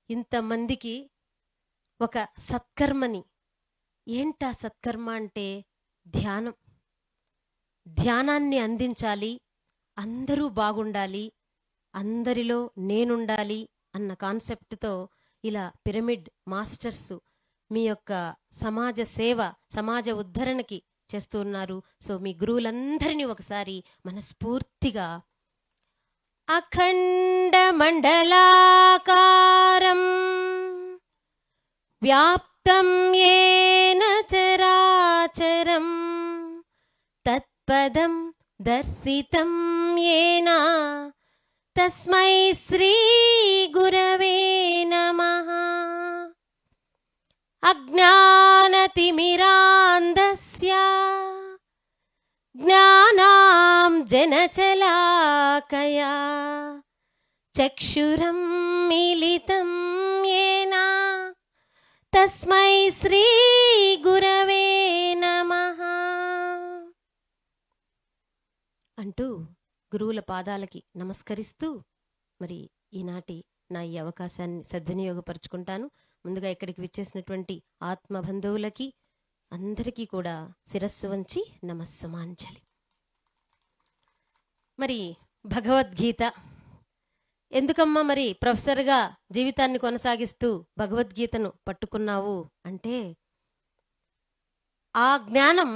ఇంతమందికి ఒక సత్కర్మని, ఏంటా సత్కర్మ అంటే ధ్యానం. ధ్యానాన్ని అందించాలి, అందరూ బాగుండాలి, అందరిలో నేనుండాలి అన్న కాన్సెప్ట్తో ఇలా పిరమిడ్ మాస్టర్స్ మీ యొక్క సమాజ సేవ, సమాజ ఉద్ధరణకి చేస్తూ ఉన్నారు. సో మీ గురువులందరినీ ఒకసారి మనస్ఫూర్తిగా అఖండ మండలాకారం వ్యాప్తం ఏన చరాచరం తత్పదం దర్శితం ఏన తస్మై శ్రీ గురవే నమః. అజ్ఞానతిమిరాంధస్య జ్ఞానాం జనచలాకయా చక్షురం మీలితం యేన తస్మై శ్రీ గురవే నమః అంటూ గురువుల పాదాలకి నమస్కరిస్తూ మరి ఈనాటి నా ఈ అవకాశాన్ని సద్వినియోగపరుచుకుంటాను. ముందుగా ఇక్కడికి విచ్చేసినటువంటి ఆత్మ బంధువులకి అందరికీ కూడా శిరస్సు వంచి నమస్సుమాంజలి. మరి భగవద్గీత ఎందుకమ్మా మరి ప్రొఫెసర్గా జీవితాన్ని కొనసాగిస్తూ భగవద్గీతను పట్టుకున్నావు అంటే, ఆ జ్ఞానం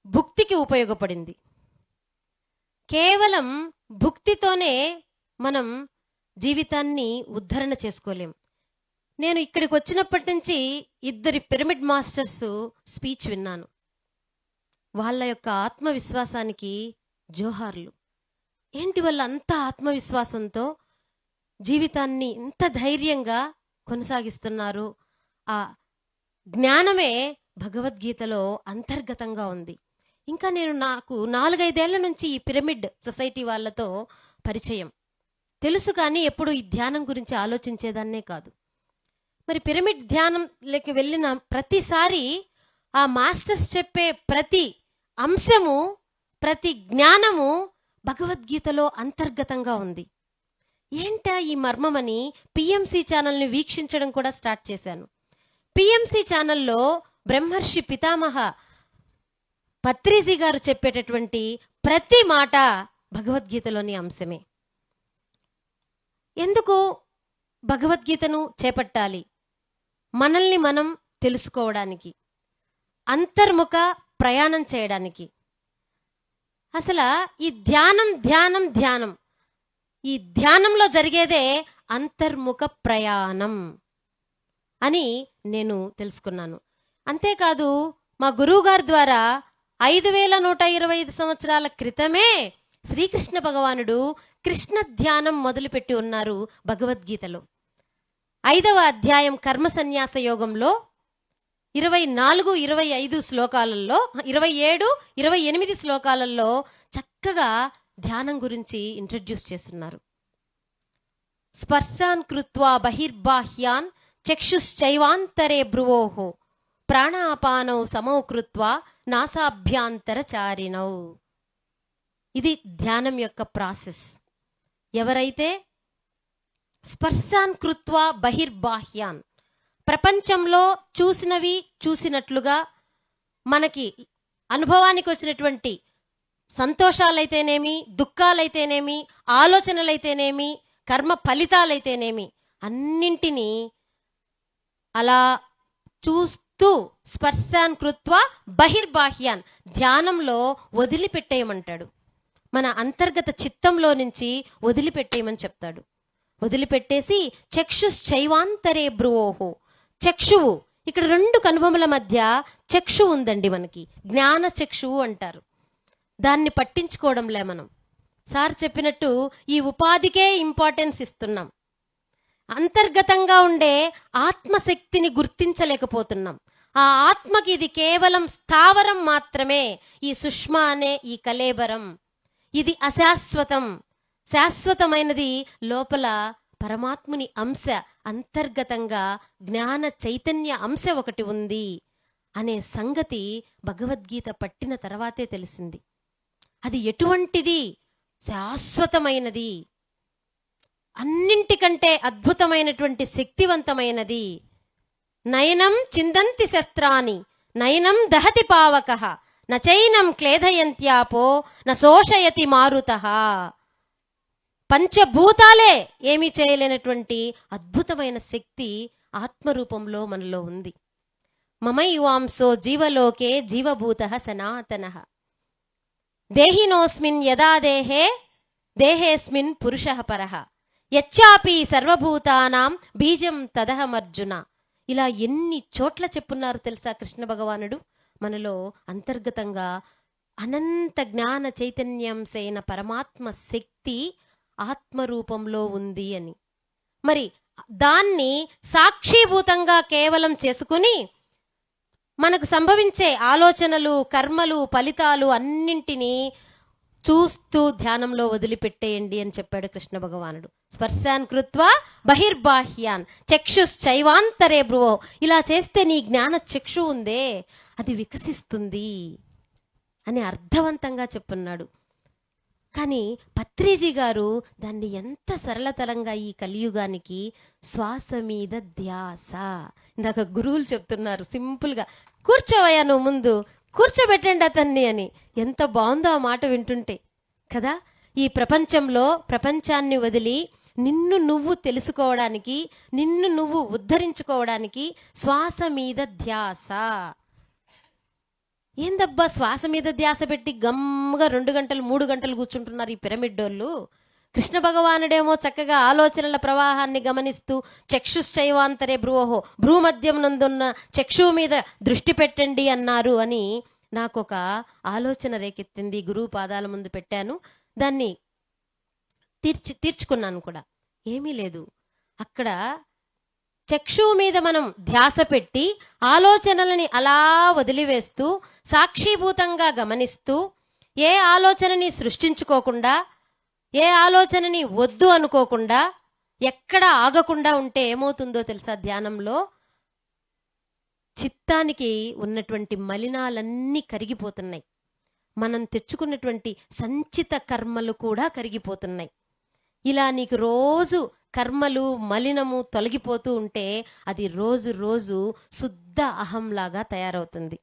భుక్తికి ఉపయోగపడింది. కేవలం భుక్తితోనే మనం జీవితాన్ని ఉద్ధరణ చేసుకోలేం. నేను ఇక్కడికి వచ్చినప్పటి నుంచి 2 పిరమిడ్ మాస్టర్స్ స్పీచ్ విన్నాను. వాళ్ళ యొక్క ఆత్మవిశ్వాసానికి జోహార్లు. ఏంటి వాళ్ళు అంత ఆత్మవిశ్వాసంతో జీవితాన్ని ఇంత ధైర్యంగా కొనసాగిస్తున్నారు? ఆ జ్ఞానమే భగవద్గీతలో అంతర్గతంగా ఉంది. ఇంకా నాకు 4-5 ఏళ్ల నుంచి ఈ పిరమిడ్ సొసైటీ వాళ్ళతో పరిచయం తెలుసు, కానీ ఎప్పుడు ఈ ధ్యానం గురించి ఆలోచించేదాన్నే కాదు. మరి పిరమిడ్ ధ్యానంలోకి వెళ్ళిన ప్రతిసారి ఆ మాస్టర్స్ చెప్పే ప్రతి అంశము, ప్రతి జ్ఞానము భగవద్గీతలో అంతర్గతంగా ఉంది. ఏంటా ఈ మర్మమని పిఎంసి ఛానల్ని వీక్షించడం కూడా స్టార్ట్ చేశాను. పిఎంసి ఛానల్లో బ్రహ్మర్షి పితామహ పత్రిజీ గారు చెప్పేటటువంటి ప్రతి మాట భగవద్గీతలోని అంశమే. ఎందుకు భగవద్గీతను చేపట్టాలి? మనల్ని మనం తెలుసుకోవడానికి, అంతర్ముఖ ప్రయాణం చేయడానికి. అసలు ఈ ధ్యానం ఈ ధ్యానంలో జరిగేదే అంతర్ముఖ ప్రయాణం అని నేను తెలుసుకున్నాను. అంతేకాదు మా గురువు గారి ద్వారా 5125 సంవత్సరాల క్రితమే శ్రీకృష్ణ భగవానుడు కృష్ణ ధ్యానం మొదలుపెట్టి ఉన్నారు భగవద్గీతలో. 5వ అధ్యాయం కర్మ సన్యాస యోగంలో 24, 25 శ్లోకాలలో, 27, 28 శ్లోకాలలో చక్కగా ధ్యానం గురించి ఇంట్రడ్యూస్ చేస్తున్నారు. స్పర్శాన్ కృత్వా బహిర్బాహ్యాన్ చక్షుశ్చైవాంతరే భ్రువోః ప్రాణాపానౌ సమౌ కృత్వా నాసాభ్యాంతరచారిణౌ. ఇది ధ్యానం యొక్క ప్రాసెస్. ఎవరైతే స్పర్శాన్ కృత్వా బహిర్బాహ్యాన్, ప్రపంచంలో చూసినవి చూసినట్లుగా మనకి అనుభవానికి వచ్చినటువంటి సంతోషాలైతేనేమి, దుఃఖాలైతేనేమి, ఆలోచనలైతేనేమి, కర్మ ఫలితాలైతేనేమి, అన్నింటినీ అలా చూస్తూ స్పర్శాన్ కృత్వా బహిర్బాహ్యాన్ ధ్యానంలో వదిలిపెట్టేయమంటాడు. మన అంతర్గత చిత్తంలో నుంచి వదిలిపెట్టేయమని చెప్తాడు. వదిలిపెట్టేసి చక్షుశ్చైవాంతరే భ్రువోః, చక్షువు, ఇక్కడ 2 కనుబొమల మధ్య చక్షువు ఉందండి మనకి, జ్ఞాన చక్షువు అంటారు. దాన్ని పట్టించుకోవడంలే మనం. సార్ చెప్పినట్టు ఈ ఉపాధికే ఇంపార్టెన్స్ ఇస్తున్నాం. అంతర్గతంగా ఉండే ఆత్మశక్తిని గుర్తించలేకపోతున్నాం. ఆ ఆత్మకి ఇది కేవలం స్థావరం మాత్రమే. ఈ సుష్మా అనే ఈ కలేబరం ఇది అశాశ్వతం. శాశ్వతమైనది లోపల పరమాత్ముని అంశ, అంతర్గతంగా జ్ఞాన చైతన్య అంశ ఒకటి ఉంది అనే సంగతి భగవద్గీత పట్టిన తర్వాతే తెలిసింది. అది ఎటువంటిది? శాశ్వతమైనది. అన్నింటికంటే అద్భుతమైనటువంటి శక్తివంతమైనది. నయనం చిందంతి శస్త్రాని నయనం దహతి పావకః నచైనం క్లేదయంత్యాపో నశోషయతి మారుతః. పంచభూతాలే ఏమీ చేయలేనటువంటి అద్భుతమైన శక్తి ఆత్మరూపంలో మనలో ఉంది. మమైవాంసో జీవలోకే జీవభూతః సనాతనః దేహినోస్మిన్ యదా దేహే దేహేస్మిన్ పురుషః పరః యచ్చాపి సర్వభూతానాం బీజం తదహమర్జున. ఇలా ఎన్ని చోట్ల చెప్పున్నారు తెలుసా కృష్ణ భగవానుడు. మనలో అంతర్గతంగా అనంత జ్ఞాన చైతన్యంసైన పరమాత్మ శక్తి ఆత్మరూపంలో ఉంది అని. మరి దాన్ని సాక్షిభూతంగా కేవలం చేసుకుని మనకు సంభవించే ఆలోచనలు, కర్మలు, ఫలితాలు అన్నింటినీ చూస్తూ ధ్యానంలో వదిలిపెట్టేయండి అని చెప్పాడు కృష్ణ భగవానుడు. స్పర్శాన్ కృత్వా బహిర్బాహ్యాన్ చక్షుశ్చైవాంతరే భ్రువో. ఇలా చేస్తే నీ జ్ఞాన చక్షు ఉందే అది వికసిస్తుంది అని అర్థవంతంగా చెప్పున్నాడు. కానీ పత్రిజీ గారు దాన్ని ఎంత సరళతరంగా ఈ కలియుగానికి శ్వాస మీద ధ్యాస. ఇందాక గురువులు చెప్తున్నారు సింపుల్ గా, కూర్చోవయ్యా నువ్వు ముందు, కూర్చోబెట్టండి అతన్ని అని. ఎంత బాగుందో ఆ మాట వింటుంటే కదా. ఈ ప్రపంచంలో ప్రపంచాన్ని వదిలి నిన్ను నువ్వు తెలుసుకోవడానికి, నిన్ను నువ్వు ఉద్ధరించుకోవడానికి శ్వాస మీద ధ్యాస. ఏందబ్బా శ్వాస మీద ధ్యాస పెట్టి గమ్ముగా 2 గంటలు 3 గంటలు కూర్చుంటున్నారు ఈ పిరమిడ్డోళ్ళు. కృష్ణ భగవానుడేమో చక్కగా ఆలోచనల ప్రవాహాన్ని గమనిస్తూ చక్షుశ్చైవాంతరే భ్రువోహో, భ్రూమధ్యం నందున్న చక్షువు మీద దృష్టి పెట్టండి అన్నారు అని నాకొక ఆలోచన రేకెత్తింది. గురువు పాదాల ముందు పెట్టాను, దాన్ని తీర్చుకున్నాను కూడా. ఏమీ లేదు, అక్కడ చక్షువు మీద మనం ధ్యాస పెట్టి ఆలోచనలని అలా వదిలివేస్తూ సాక్షిభూతంగా గమనిస్తూ ఏ ఆలోచనని సృష్టించుకోకుండా, ఏ ఆలోచనని వద్దు అనుకోకుండా, ఎక్కడ ఆగకుండా ఉంటే ఏమవుతుందో తెలుసా ధ్యానంలో? చిత్తానికి ఉన్నటువంటి మలినాలన్నీ కరిగిపోతున్నాయి. మనం తెచ్చుకున్నటువంటి సంచిత కర్మలు కూడా కరిగిపోతున్నాయి. ఇలా నీకు రోజు కర్మలు మలినము తొలగిపోతూ ఉంటే అది రోజు రోజు శుద్ధ అహంలాగా తయారవుతుంది.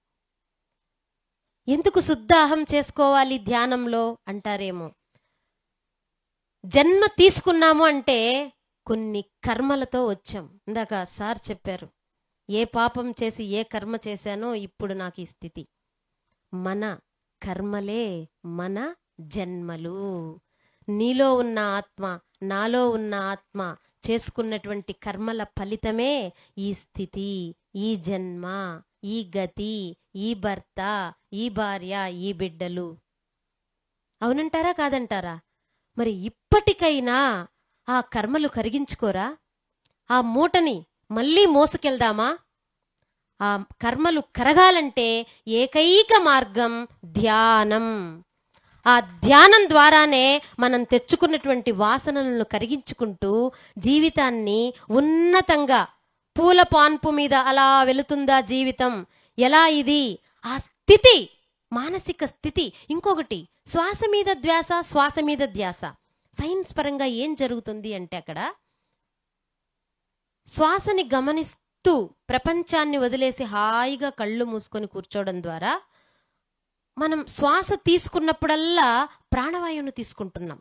ఎందుకు శుద్ధ అహం చేసుకోవాలి ధ్యానంలో అంటారేమో. జన్మ తీసుకున్నాము అంటే కొన్ని కర్మలతో వచ్చాం. ఇందాక సార్ చెప్పారు, ఏ పాపం చేసి ఏ కర్మ చేశానో ఇప్పుడు నాకు ఈ స్థితి. మన కర్మలే మన జన్మలు. నీలో ఉన్న ఆత్మ, నాలో ఉన్న ఆత్మ చేసుకున్నటువంటి కర్మల ఫలితమే ఈ స్థితి, ఈ జన్మ, ఈ గతి, ఈ భర్త, ఈ భార్య, ఈ బిడ్డలు. అవునంటారా కాదంటారా? మరి ఇప్పటికైనా ఆ కర్మలు కరిగించుకోరా? ఆ మూటని మళ్ళీ మోసుకెళ్దామా? ఆ కర్మలు కరగాలంటే ఏకైక మార్గం ధ్యానం. ఆ ధ్యానం ద్వారానే మనం తెచ్చుకున్నటువంటి వాసనలను కరిగించుకుంటూ జీవితాన్ని ఉన్నతంగా, పూల పాన్పు మీద అలా వెళుతుందా జీవితం, ఎలా ఇది ఆ స్థితి, మానసిక స్థితి. ఇంకొకటి శ్వాస మీద ధ్యాస, శ్వాస మీద ధ్యాస. సైన్స్ పరంగా ఏం జరుగుతుంది అంటే అక్కడ శ్వాసని గమనిస్తూ ప్రపంచాన్ని వదిలేసి హాయిగా కళ్ళు మూసుకొని కూర్చోవడం ద్వారా మనం శ్వాస తీసుకున్నప్పుడల్లా ప్రాణవాయువును తీసుకుంటున్నాం.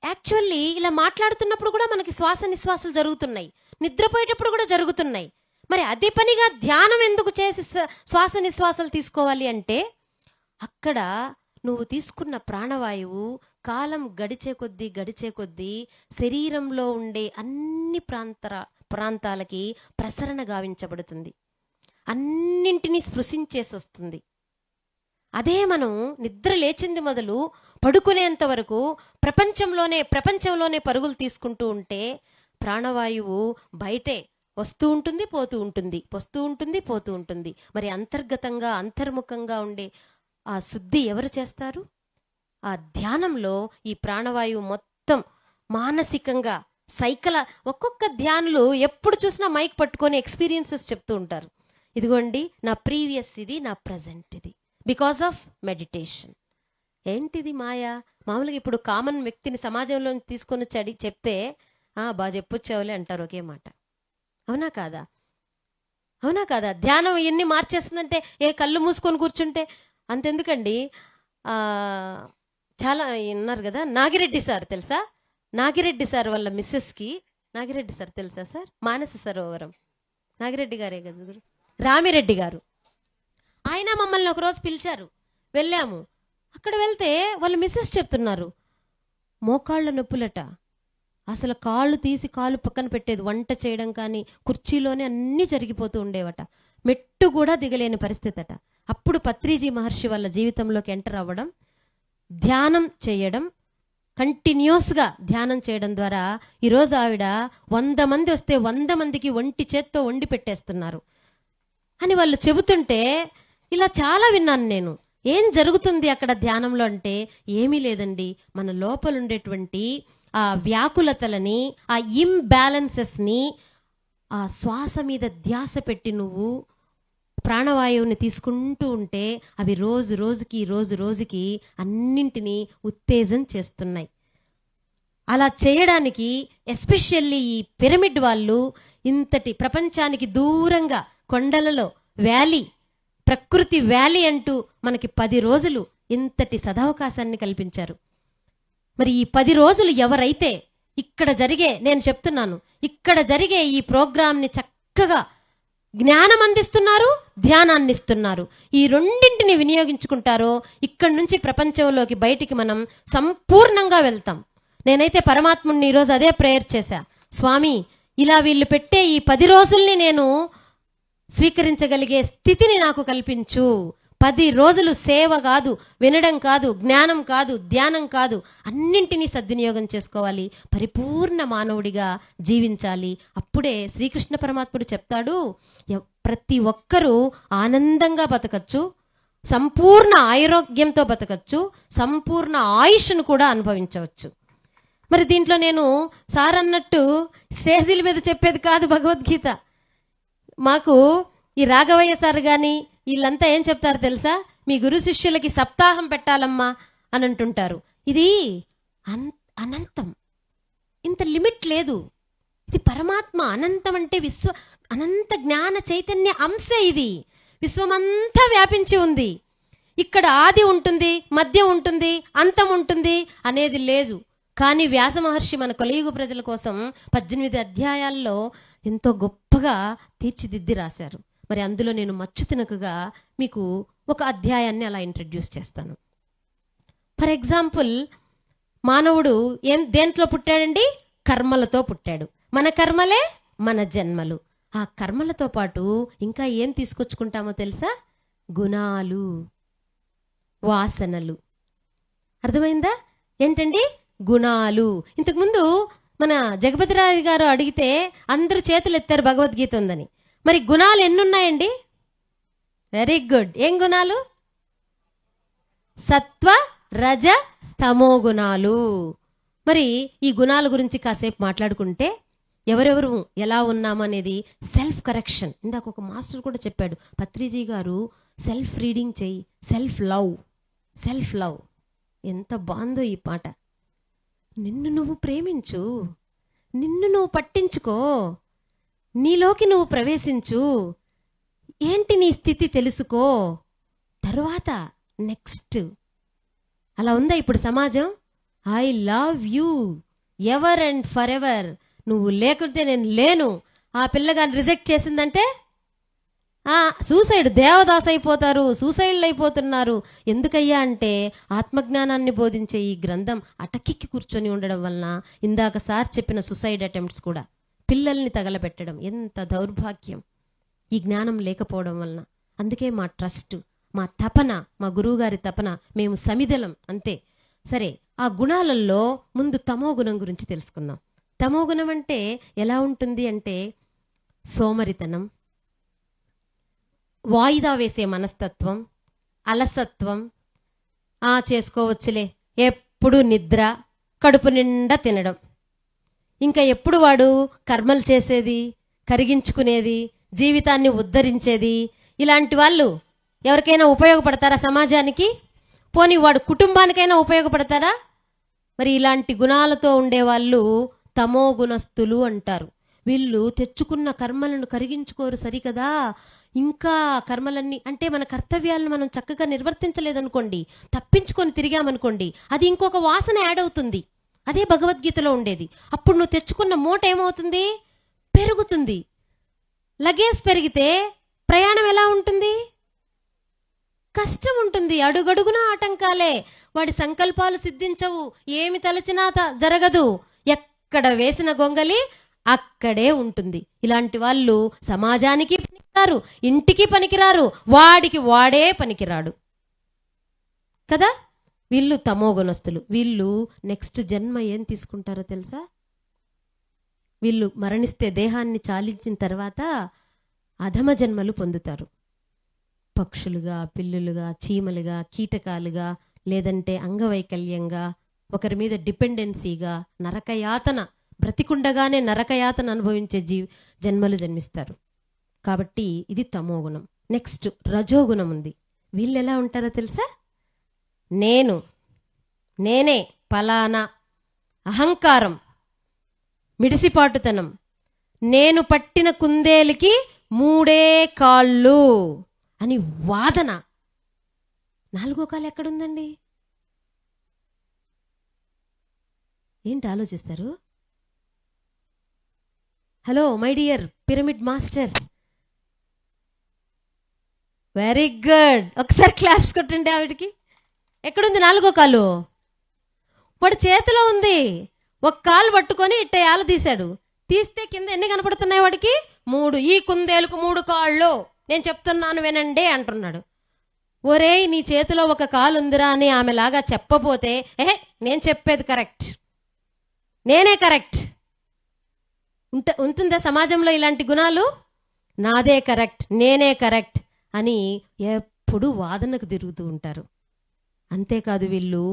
యాక్చువల్లీ ఇలా మాట్లాడుతున్నప్పుడు కూడా మనకి శ్వాస నిశ్వాసాలు జరుగుతున్నాయి, నిద్రపోయేటప్పుడు కూడా జరుగుతున్నాయి. మరి అదే పనిగా ధ్యానం ఎందుకు చేసి శ్వాస నిశ్వాసాలు తీసుకోవాలి అంటే అక్కడ నువ్వు తీసుకున్న ప్రాణవాయువు కాలం గడిచే కొద్దీ శరీరంలో ఉండే అన్ని ప్రాంతాలకి ప్రసరణ గావించబడుతుంది, అన్నింటినీ స్పృశించేసి వస్తుంది. అదే మనం నిద్ర లేచింది మొదలు పడుకునేంత వరకు ప్రపంచంలోనే పరుగులు తీసుకుంటూ ఉంటే ప్రాణవాయువు బయటే వస్తూ ఉంటుంది, పోతూ ఉంటుంది, వస్తూ ఉంటుంది, పోతూ ఉంటుంది. మరి అంతర్గతంగా అంతర్ముఖంగా ఉండే ఆ శుద్ధి ఎవరు చేస్తారు? ఆ ధ్యానంలో ఈ ప్రాణవాయువు మొత్తం మానసికంగా ఒక్కొక్క ధ్యానులు ఎప్పుడు చూసినా మైక్ పట్టుకొని ఎక్స్పీరియన్సెస్ చెప్తూ ఉంటారు. ఇదిగోండి నా ప్రీవియస్ ఇది, నా ప్రజెంట్ ఇది, బికాస్ ఆఫ్ మెడిటేషన్. ఏంటిది మాయ? మామూలుగా ఇప్పుడు కామన్ వ్యక్తిని సమాజంలో తీసుకొని వచ్చి చెప్తే బాగా చెప్పొచ్చావులే అంటారు ఒకే మాట. అవునా కాదా? అవునా కాదా? ధ్యానం ఎన్ని మార్చేస్తుందంటే కళ్ళు మూసుకొని కూర్చుంటే అంతెందుకండి. ఆ చాలా ఉన్నారు కదా, నాగిరెడ్డి సార్ తెలుసా? నాగిరెడ్డి సార్ వాళ్ళ మిస్సెస్కి, నాగిరెడ్డి సార్ తెలుసా సార్? మానస సరోవరం నాగిరెడ్డి గారే కదా, రామిరెడ్డి గారు. ఆయన మమ్మల్ని ఒకరోజు పిలిచారు, వెళ్ళాము. అక్కడ వెళ్తే వాళ్ళ మిస్సెస్ చెప్తున్నారు, మోకాళ్ళ నొప్పులట, అసలు కాళ్ళు తీసి కాళ్ళు పక్కన పెట్టేది, వంట చేయడం కానీ కుర్చీలోనే అన్నీ జరిగిపోతూ ఉండేవట, మెట్టు కూడా దిగలేని పరిస్థితి అట. అప్పుడు పత్రిజీ మహర్షి వాళ్ళ జీవితంలోకి ఎంటర్ అవ్వడం, ధ్యానం చేయడం, కంటిన్యూస్గా ధ్యానం చేయడం ద్వారా ఈరోజు ఆవిడ 100 మంది వస్తే 100 మందికి ఒంటి చేత్తో వండి పెట్టేస్తున్నారు అని వాళ్ళు చెబుతుంటే ఇలా చాలా విన్నాను నేను. ఏం జరుగుతుంది అక్కడ ధ్యానంలో అంటే ఏమీ లేదండి, మన లోపల ఉండేటువంటి ఆ వ్యాకులతలని, ఆ ఇంబ్యాలెన్సెస్ని ఆ శ్వాస మీద ధ్యాస పెట్టి నువ్వు ప్రాణవాయువుని తీసుకుంటూ ఉంటే అవి రోజు రోజుకి అన్నింటినీ ఉత్తేజం చేస్తున్నాయి. అలా చేయడానికి ఎస్పెషల్లీ ఈ పిరమిడ్ వాళ్ళు ఇంతటి ప్రపంచానికి దూరంగా కొండలలో వ్యాలీ, ప్రకృతి వ్యాలీ అంటూ మనకి 10 రోజులు ఇంతటి సదవకాశాన్ని కల్పించారు. మరి ఈ 10 రోజులు ఎవరైతే ఇక్కడ జరిగే, నేను చెప్తున్నాను, ఇక్కడ జరిగే ఈ ప్రోగ్రాంని చక్కగా జ్ఞానం అందిస్తున్నారు, ధ్యానాన్ని ఇస్తున్నారు, ఈ రెండింటిని వినియోగించుకుంటారో ఇక్కడి నుంచి ప్రపంచంలోకి బయటికి మనం సంపూర్ణంగా వెళ్తాం. నేనైతే పరమాత్ముడిని ఈరోజు అదే ప్రేయర్ చేశా, స్వామి ఇలా వీళ్ళు పెట్టే ఈ 10 రోజుల్ని నేను స్వీకరించగలిగే స్థితిని నాకు కల్పించు. 10 రోజులు సేవ కాదు, వినడం కాదు, జ్ఞానం కాదు, ధ్యానం కాదు, అన్నింటినీ సద్వినియోగం చేసుకోవాలి, పరిపూర్ణ మానవుడిగా జీవించాలి. అప్పుడే శ్రీకృష్ణ పరమాత్ముడు చెప్తాడు, ప్రతి ఒక్కరూ ఆనందంగా బతకచ్చు, సంపూర్ణ ఆరోగ్యంతో బతకచ్చు, సంపూర్ణ ఆయుష్ను కూడా అనుభవించవచ్చు. మరి దీంట్లో నేను సార్ అన్నట్టు స్టేజీల మీద చెప్పేది కాదు భగవద్గీత. మాకు ఈ రాఘవయ్య సార్ కానీ వీళ్ళంతా ఏం చెప్తారు తెలుసా, మీ గురు శిష్యులకి సప్తాహం పెట్టాలమ్మా అని అంటుంటారు. ఇది అనంతం, ఇంత లిమిట్ లేదు. ఇది పరమాత్మ అనంతం అంటే అనంత జ్ఞాన చైతన్య అంశే ఇది. విశ్వమంతా వ్యాపించి ఉంది. ఇక్కడ ఆది ఉంటుంది, మధ్య ఉంటుంది, అంతం ఉంటుంది అనేది లేదు. కానీ వ్యాస మహర్షి మన కలియుగ ప్రజల కోసం 18 అధ్యాయాల్లో ఎంతో గొప్పగా తీర్చిదిద్ది రాశారు. మరి అందులో నేను మచ్చు తినకగా మీకు ఒక అధ్యాయాన్ని అలా ఇంట్రడ్యూస్ చేస్తాను. ఫర్ ఎగ్జాంపుల్, మానవుడు దేంట్లో పుట్టాడండి? కర్మలతో పుట్టాడు. మన కర్మలే మన జన్మలు. ఆ కర్మలతో పాటు ఇంకా ఏం తీసుకొచ్చుకుంటామో తెలుసా? గుణాలు, వాసనలు. అర్థమైందా? ఏంటండి గుణాలు? ఇంతకుముందు మన జగపతిరాజు గారు అడిగితే అందరూ చేతులు ఎత్తారు భగవద్గీత ఉందని. మరి గుణాలు ఎన్నున్నాయండి? Very good. ఏం గుణాలు? సత్వ, రజ, తమో గుణాలు. మరి ఈ గుణాల గురించి కాసేపు మాట్లాడుకుంటే ఎవరెవరు ఎలా ఉన్నామనేది సెల్ఫ్ కరెక్షన్. ఇందాక ఒక మాస్టర్ కూడా చెప్పాడు, పత్రిజీ గారు, సెల్ఫ్ రీడింగ్ చెయ్యి, సెల్ఫ్ లవ్. సెల్ఫ్ లవ్ ఎంత బాగుందో ఈ పాట. నిన్ను నువ్వు ప్రేమించు, నిన్ను నువ్వు పట్టించుకో, నీలోకి నువ్వు ప్రవేశించు, ఏంటి నీ స్థితి తెలుసుకో, తరువాత నెక్స్ట్. అలా ఉందా ఇప్పుడు సమాజం? I love you ever and for ever, నువ్వు లేకుంటే నేను లేను. ఆ పిల్లగాని రిజెక్ట్ చేసిందంటే సూసైడ్, దేవదాస్ అయిపోతారు, సూసైడ్లు అయిపోతున్నారు. ఎందుకయ్యా అంటే ఆత్మజ్ఞానాన్ని బోధించే ఈ గ్రంథం అటకెక్కి కూర్చొని ఉండడం వలన, ఇందాక సార్ చెప్పిన సూసైడ్ అటెంప్ట్స్ కూడా, పిల్లల్ని తగలబెట్టడం, ఎంత దౌర్భాగ్యం ఈ జ్ఞానం లేకపోవడం వలన. అందుకే మా ట్రస్ట్, మా తపన, మా గురువుగారి తపన, మేము సమిదలం అంతే. సరే, ఆ గుణాలలో ముందు తమో గుణం గురించి తెలుసుకుందాం. తమో గుణం అంటే ఎలా ఉంటుంది అంటే సోమరితనం, వాయిదా వేసే మనస్తత్వం, అలసత్వం, చేసుకోవచ్చులే, ఎప్పుడు నిద్ర, కడుపు నిండా తినడం, ఇంకా ఎప్పుడు వాడు కర్మలు చేసేది, కరిగించుకునేది, జీవితాన్ని ఉద్ధరించేది. ఇలాంటి వాళ్ళు ఎవరికైనా ఉపయోగపడతారా? సమాజానికి పోనీ వాడు కుటుంబానికైనా ఉపయోగపడతారా? మరి ఇలాంటి గుణాలతో ఉండేవాళ్ళు తమో గుణస్థులు అంటారు. వీళ్ళు తెచ్చుకున్న కర్మలను కరిగించుకోరు సరికదా, ఇంకా కర్మలన్నీ అంటే మన కర్తవ్యాలను మనం చక్కగా నిర్వర్తించలేదనుకోండి, తప్పించుకొని తిరిగామనుకోండి, అది ఇంకొక వాసన యాడ్ అవుతుంది. అదే భగవద్గీతలో ఉండేది. అప్పుడు నువ్వు తెచ్చుకున్న మూట ఏమవుతుంది? పెరుగుతుంది. లగేజ్ పెరిగితే ప్రయాణం ఎలా ఉంటుంది? కష్టం ఉంటుంది. అడుగడుగునా ఆటంకాలే. వాడి సంకల్పాలు సిద్ధించవు. ఏమి తలచినా జరగదు. ఎక్కడ వేసిన గొంగలి అక్కడే ఉంటుంది. ఇలాంటి వాళ్ళు సమాజానికి పనికిరారు, ఇంటికి పనికిరారు, వాడికి వాడే పనికిరాడు కదా. వీళ్ళు తమోగుణస్తులు. వీళ్ళు నెక్స్ట్ జన్మ ఏం తీసుకుంటారో తెలుసా? వీళ్ళు మరణిస్తే దేహాన్ని చాలించిన తర్వాత అధమ జన్మలు పొందుతారు. పక్షులుగా, పిల్లులుగా, చీమలుగా, కీటకాలుగా, లేదంటే అంగవైకల్యంగా, ఒకరి మీద డిపెండెన్సీగా, నరకయాతన, బ్రతికుండగానే నరకయాతన అనుభవించే జన్మలు జన్మిస్తారు. కాబట్టి ఇది తమోగుణం. నెక్స్ట్ రజోగుణం ఉంది. వీళ్ళు ఎలా ఉంటారో తెలుసా? నేనే పలానా, అహంకారం, మిడిసిపాటుతనం, నేను పట్టిన కుందేలికి 3 కాళ్ళు అని వాదన. 4వ కాలు ఎక్కడుందండి? ఏంటి ఆలోచిస్తారు? Hello my dear pyramid masters, very good. ఒకసారి క్లాప్స్ కొట్టండి ఆవిడికి. ఎక్కడుంది 4వ కాలు? వాడి చేతిలో ఉంది. ఒక కాలు పట్టుకొని ఇట్ట ఏల తీశాడు. తీస్తే కింద ఎన్ని కనపడుతున్నాయి వాడికి? 3. ఈ కుందేలుకు 3 కాళ్ళు, నేను చెప్తున్నాను వినండి అంటున్నాడు. ఒరేయ్, నీ చేతిలో ఒక కాలు ఉందిరా అని ఆమెలాగా చెప్పపోతే, నేను చెప్పేది కరెక్ట్, నేనే కరెక్ట్ ఉంటుందా సమాజంలో? ఇలాంటి గుణాలు, నాదే కరెక్ట్, నేనే కరెక్ట్ అని ఎప్పుడు వాదనకు తిరుగుతూ ఉంటారు. అంతేకాదు వీళ్ళు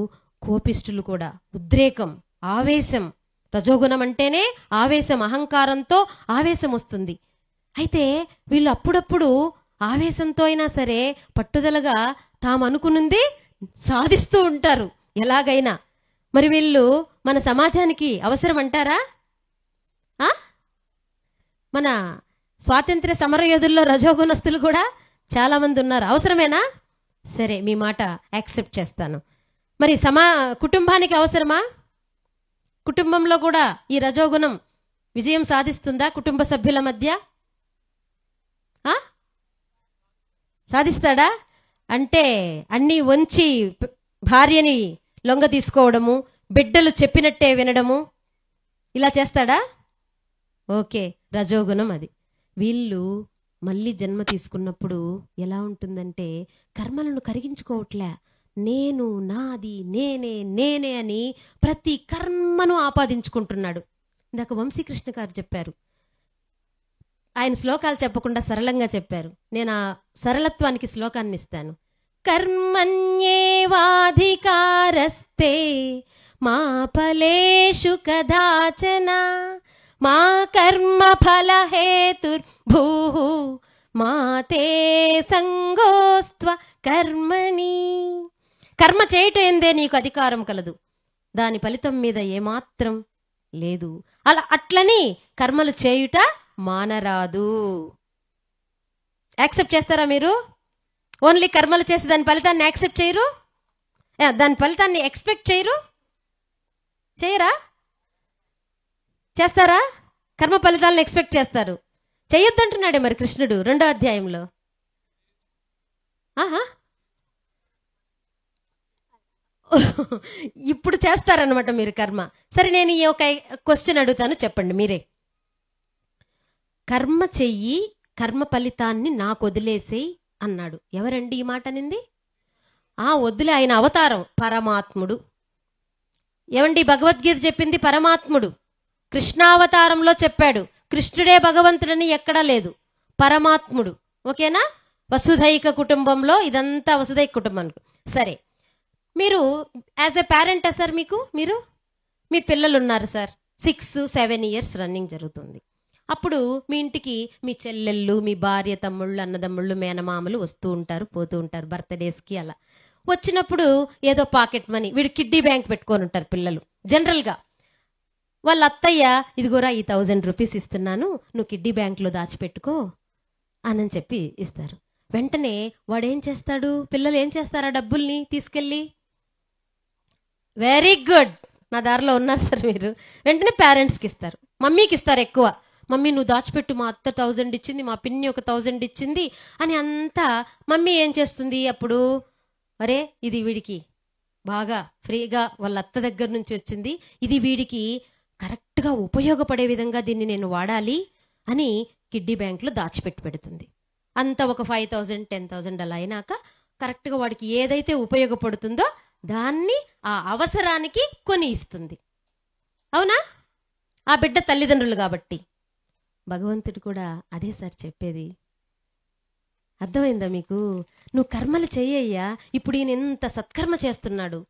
కోపిష్ఠులు కూడా. ఉద్రేకం, ఆవేశం. రజోగుణం అంటేనే ఆవేశం, అహంకారంతో ఆవేశం వస్తుంది. అయితే వీళ్ళు అప్పుడప్పుడు ఆవేశంతో అయినా సరే పట్టుదలగా తాము అనుకున్నది సాధిస్తూ ఉంటారు ఎలాగైనా. మరి వీళ్ళు మన సమాజానికి అవసరం అంటారా? మన స్వాతంత్ర్య సమరయోధుల్లో రజోగుణస్తులు కూడా చాలా మంది ఉన్నారు. అవసరమేనా? సరే, మీ మాట యాక్సెప్ట్ చేస్తాను. మరి కుటుంబానికి అవసరమా? కుటుంబంలో కూడా ఈ రజోగుణం విజయం సాధిస్తుందా? కుటుంబ సభ్యుల మధ్య సాధిస్తాడా? అంటే అన్నీ వంచి భార్యని లొంగ తీసుకోవడము, బిడ్డలు చెప్పినట్టే వినడము, ఇలా చేస్తాడా? ఓకే, రజోగుణం అది. వీళ్ళు మళ్ళీ జన్మ తీసుకున్నప్పుడు ఎలా ఉంటుందంటే కర్మలను కరిగించుకోవట్లే. నేను, నాది, నేనే అని ప్రతి కర్మను ఆపాదించుకుంటున్నాడు. ఇందాక వంశీకృష్ణ గారు చెప్పారు. ఆయన శ్లోకాలు చెప్పకుండా సరళంగా చెప్పారు. నేను ఆ సరళత్వానికి శ్లోకాన్ని ఇస్తాను. కర్మణ్యేవాధికారస్తే మా ఫలేషు కదాచన మా కర్మ ఫల హేతుర్భూః మా తే సంగోస్త్వ కర్మణి. కర్మ చేయటం ఏందే నీకు అధికారం కలదు, దాని ఫలితం మీద ఏమాత్రం లేదు. అట్లని కర్మలు చేయుట మానరాదు. యాక్సెప్ట్ చేస్తారా మీరు? ఓన్లీ కర్మలు చేసి దాని ఫలితాన్ని యాక్సెప్ట్ చేయరు, దాని ఫలితాన్ని ఎక్స్పెక్ట్ చేయరు, చేయరా? చేస్తారా? కర్మ ఫలితాలను ఎక్స్పెక్ట్ చేస్తారు. చెయ్యొద్దంటున్నాడే మరి కృష్ణుడు 2వ అధ్యాయంలో. ఇప్పుడు చేస్తారనమాట మీరు కర్మ. సరే, నేను ఈ ఒక క్వశ్చన్ అడుగుతాను, చెప్పండి మీరే. కర్మ చెయ్యి, కర్మ ఫలితాన్ని నాకు వదిలేసేయి అన్నాడు. ఎవరండి ఈ మాట అనింది? వద్దులే, ఆయన అవతారం పరమాత్ముడు. ఏమండి భగవద్గీత చెప్పింది పరమాత్ముడు, కృష్ణావతారంలో చెప్పాడు. కృష్ణుడే భగవంతుడని ఎక్కడా లేదు, పరమాత్ముడు. ఓకేనా? వసుధైక కుటుంబంలో ఇదంతా వసుధైక కుటుంబం. సరే, మీరు యాజ్ ఎ పేరెంట్ సార్, మీరు మీ పిల్లలు ఉన్నారు సార్, 6-7 ఇయర్స్ రన్నింగ్ జరుగుతుంది. అప్పుడు మీ ఇంటికి మీ చెల్లెళ్ళు, మీ భార్య, తమ్ముళ్ళు, అన్నదమ్ముళ్ళు, మేనమామలు వస్తూ ఉంటారు, పోతూ ఉంటారు, బర్త్డేస్కి అలా. వచ్చినప్పుడు ఏదో పాకెట్ మనీ, వీడు కిడ్డీ బ్యాంక్ పెట్టుకొని ఉంటారు పిల్లలు జనరల్గా. వాళ్ళ అత్తయ్య, ఇదిగోరా ఈ 1000 రూపీస్ ఇస్తున్నాను, నువ్వు కిడ్డీ బ్యాంక్లో దాచిపెట్టుకో అని చెప్పి ఇస్తారు. వెంటనే వాడేం చేస్తాడు, పిల్లలు ఏం చేస్తారు ఆ డబ్బుల్ని తీసుకెళ్ళి, వెరీ గుడ్, నా దారిలో ఉన్నారు సార్ మీరు, వెంటనే పేరెంట్స్కి ఇస్తారు, మమ్మీకి ఇస్తారు ఎక్కువ. మమ్మీ నువ్వు దాచిపెట్టు, మా అత్త 1000 ఇచ్చింది, మా పిన్ని ఒక 1000 ఇచ్చింది అని అంతా. మమ్మీ ఏం చేస్తుంది అప్పుడు, అరే ఇది వీడికి బాగా ఫ్రీగా వాళ్ళ అత్త దగ్గర నుంచి వచ్చింది, ఇది వీడికి కరెక్ట్గా ఉపయోగపడే విధంగా దీన్ని నేను వాడాలి అని కిడ్డీ బ్యాంక్లో దాచిపెట్టి పెడుతుంది. అంత ఒక 5000 10,000 అలా అయినాక కరెక్ట్గా వాడికి ఏదైతే ఉపయోగపడుతుందో దాన్ని ఆ అవసరానికి కొని ఇస్తుంది. అవునా? ఆ బిడ్డ తల్లిదండ్రులు కాబట్టి. భగవంతుడు కూడా అదే సార్ చెప్పేది. అర్థమైందా మీకు? నువ్వు కర్మలు చెయ్యయ్యా, ఇప్పుడు ఈయన ఎంత సత్కర్మ చేస్తున్నాడు,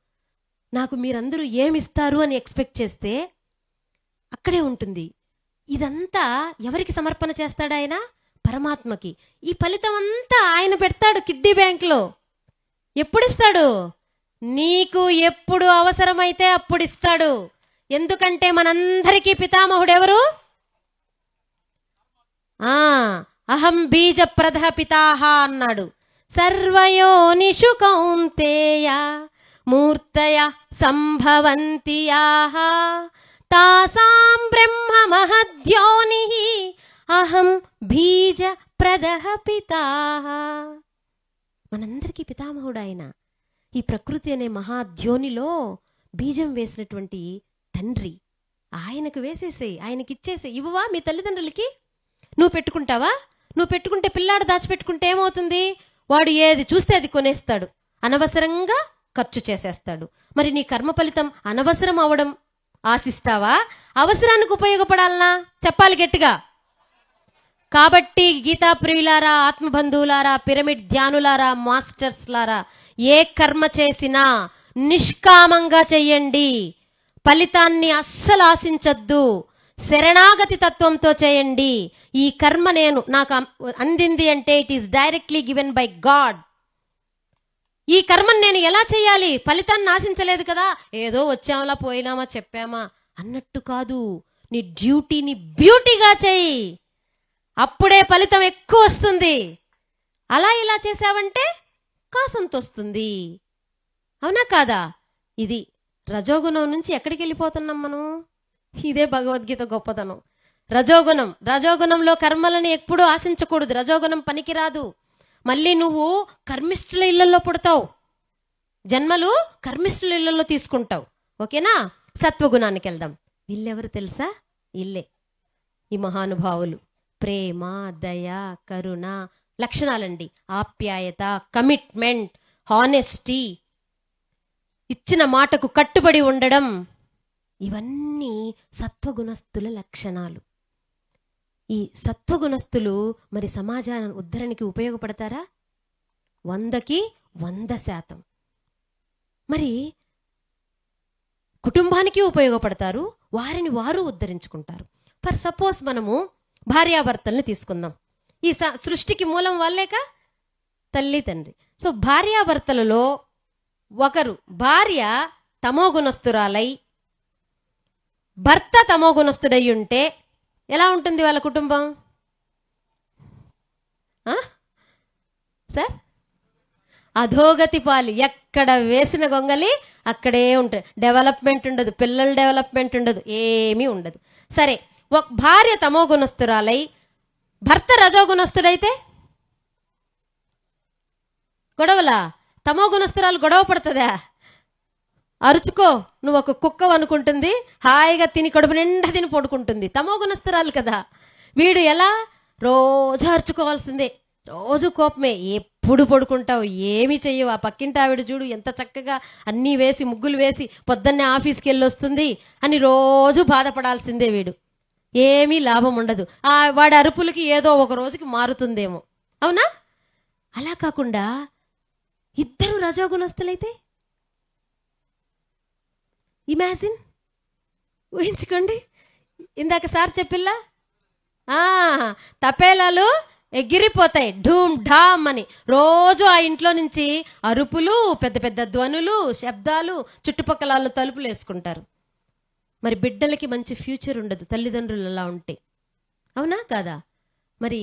నాకు మీరందరూ ఏమిస్తారు అని ఎక్స్పెక్ట్ చేస్తే అక్కడే ఉంటుంది. ఇదంతా ఎవరికి సమర్పణ చేస్తాడు ఆయన? పరమాత్మకి. ఈ ఫలితం అంతా ఆయన పెడతాడు కిడ్డీ బ్యాంక్లో. ఎప్పుడు ఇస్తాడు? నీకు ఎప్పుడు అవసరమైతే అప్పుడు ఇస్తాడు. ఎందుకంటే మనందరికీ పితామహుడు ఎవరు? అహం బీజ ప్రధ పితాహ అన్నాడు. సర్వయోనిషు కౌంతేయ మూర్తయ సంభవంతి యాః తాసాం బ్రహ్మ మహద్యోనిః అహం బీజ ప్రదః పితాః. మనందరికీ పితామహుడు ఆయన. ఈ ప్రకృతి అనే మహాద్యోనిలో బీజం వేసినటువంటి తండ్రి. ఆయనకు వేసేసే, ఆయనకి ఇచ్చేసే. ఇవ్వవా మీ తల్లిదండ్రులకి? నువ్వు పెట్టుకుంటావా? నువ్వు పెట్టుకుంటే, పిల్లాడు దాచిపెట్టుకుంటే ఏమవుతుంది? వాడు ఏది చూస్తే అది కొనేస్తాడు, అనవసరంగా ఖర్చు చేసేస్తాడు. మరి నీ కర్మ ఫలితం అనవసరం అవడం ఆశిస్తావా? అవసరానికి ఉపయోగపడాలనా? చెప్పాలి గట్టిగా. కాబట్టి గీతా ప్రియులారా, ఆత్మబంధువులారా, పిరమిడ్ ధ్యానులారా, మాస్టర్స్ లారా, ఏ కర్మ చేసినా నిష్కామంగా చెయ్యండి. ఫలితాన్ని అస్సలు ఆశించొద్దు. శరణాగతి తత్వంతో చేయండి. ఈ కర్మ నాకు అందింది అంటే it is directly given by God. ఈ కర్మను నేను ఎలా చేయాలి? ఫలితాన్ని ఆశించలేదు కదా, ఏదో వచ్చామలా పోయినామా చెప్పామా అన్నట్టు కాదు. నీ డ్యూటీని బ్యూటీగా చెయ్యి, అప్పుడే ఫలితం ఎక్కువ వస్తుంది. అలా ఇలా చేసావంటే కాసంత వస్తుంది. అవునా కాదా? ఇది రజోగుణం నుంచి ఎక్కడికి వెళ్ళిపోతున్నాం మనం? ఇదే భగవద్గీత గొప్పతనం. రజోగుణంలో కర్మలని ఎప్పుడూ ఆశించకూడదు. రజోగుణం పనికిరాదు. మళ్ళీ నువ్వు కర్మిష్ఠుల ఇళ్లలో పుడతావు, జన్మలు కర్మిష్ఠుల ఇళ్లలో తీసుకుంటావు. ఓకేనా? సత్వగుణానికి వెళ్దాం. వీళ్ళెవరు తెలుసా? ఇల్లే ఈ మహానుభావులు. ప్రేమ, దయ, కరుణ లక్షణాలండి. ఆప్యాయత, కమిట్మెంట్, హానెస్టీ, ఇచ్చిన మాటకు కట్టుబడి ఉండడం, ఇవన్నీ సత్వగుణస్థుల లక్షణాలు. ఈ సత్వగుణస్థులు మరి సమాజాన్ని ఉద్ధరణకి ఉపయోగపడతారా? 100కి 100%. మరి కుటుంబానికి ఉపయోగపడతారు, వారిని వారు ఉద్ధరించుకుంటారు. ఫర్ సపోజ్ మనము భార్యాభర్తల్ని తీసుకుందాం. ఈ సృష్టికి మూలం వాళ్ళేక తల్లి తండ్రి. సో భార్యాభర్తలలో ఒకరు భార్య తమోగుణస్థురాలై భర్త తమోగుణస్థుడై ఉంటే ఎలా ఉంటుంది వాళ్ళ కుటుంబం? సార్, అధోగతి పాలి. ఎక్కడ వేసిన గొంగలి అక్కడే ఉంటుంది. డెవలప్మెంట్ ఉండదు, పిల్లల డెవలప్మెంట్ ఉండదు, ఏమీ ఉండదు. సరే, ఒక భార్య తమోగుణస్థురాలై భర్త రజోగుణస్థుడైతే గొడవలా? తమోగుణస్థురాలు గొడవ పడుతుందా? అరుచుకో, నువ్వు ఒక కుక్క అనుకుంటుంది, హాయిగా తిని కడుపు నిండా తిని పడుకుంటుంది. తమోగుణస్థురాలు కదా. వీడు ఎలా? రోజు అరుచుకోవాల్సిందే, రోజు కోపమే, ఎప్పుడు పడుకుంటావు, ఏమీ చెయ్యవు. ఆ పక్కింటి ఆవిడ చూడు ఎంత చక్కగా అన్నీ వేసి ముగ్గులు వేసి పొద్దున్నే ఆఫీస్కి వెళ్ళి వస్తుంది అని రోజు బాధపడాల్సిందే. వీడు ఏమీ లాభం ఉండదు. వాడి అరుపులకి ఏదో ఒక రోజుకి మారుతుందేమో. అవునా? అలా కాకుండా ఇద్దరు రజోగుణస్థులైతే ఇమాజిన్, ఊహించుకోండి. ఇందాక సార్ చెప్పిల్లా, తపేలాలు ఎగిరిపోతాయి ఢూమ్ ఢామ్ అని. రోజు ఆ ఇంట్లో నుంచి అరుపులు, పెద్ద పెద్ద ధ్వనులు, శబ్దాలు, చుట్టుపక్కల వాళ్ళు తలుపులు వేసుకుంటారు. మరి బిడ్డలకి మంచి ఫ్యూచర్ ఉండదు తల్లిదండ్రులు అలా ఉంటే. అవునా కాదా? మరి